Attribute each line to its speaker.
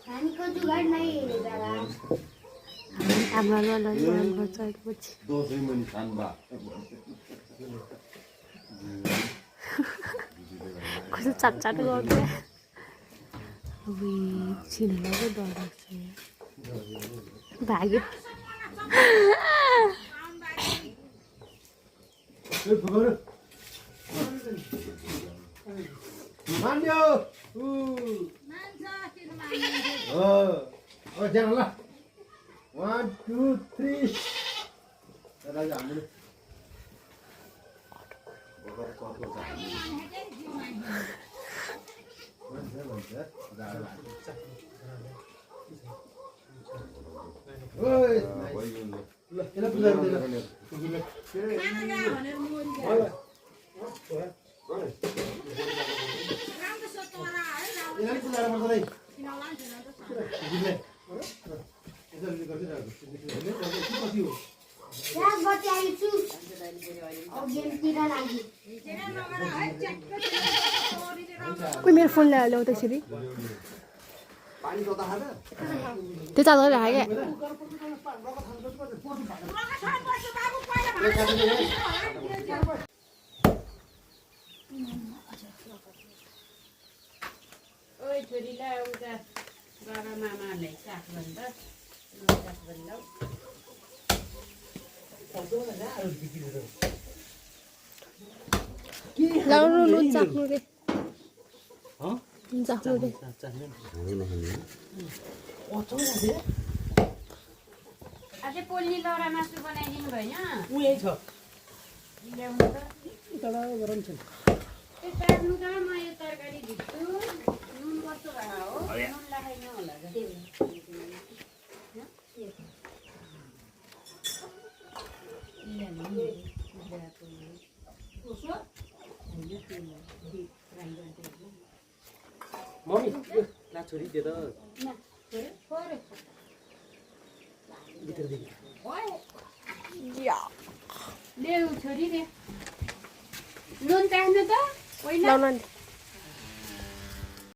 Speaker 1: खानेको जुगाड नै दादा
Speaker 2: आमालाई बनाउनु पर्छ पछि
Speaker 3: दसैँ पनि खान बा
Speaker 2: कस्तो चाट गर्दै छिनलाई डर लाग्छ भाग्यो
Speaker 3: मान्यो जान ल 1 2 3 राजा हामीले बगर कतो छ ओइ ल किन पूजा गर्दैन
Speaker 2: मेरो फोन ल्याएर त्यसरी त्यो चार्जर राखेँ
Speaker 4: ओइ छोरीलाई उता बाबा मामाले साग भन्छ साग भन्दा
Speaker 2: लाउनु चाख्नु रे चाख्नु रे
Speaker 4: अझै पोल्ने लौरा मासु बनाइदिनु भएन
Speaker 5: उ यही छ
Speaker 4: ल्याउनु त
Speaker 5: तल गरम छ
Speaker 4: त्यो काट्नु त म यो तरकारी भित्छु नुन कस्तो भएर हो नुन लगाइन होला
Speaker 5: मम्मी ला छोरी दे त भित्र देखि
Speaker 4: ल्याउ छोरी रे नुन चाख्नु त
Speaker 2: लाउनु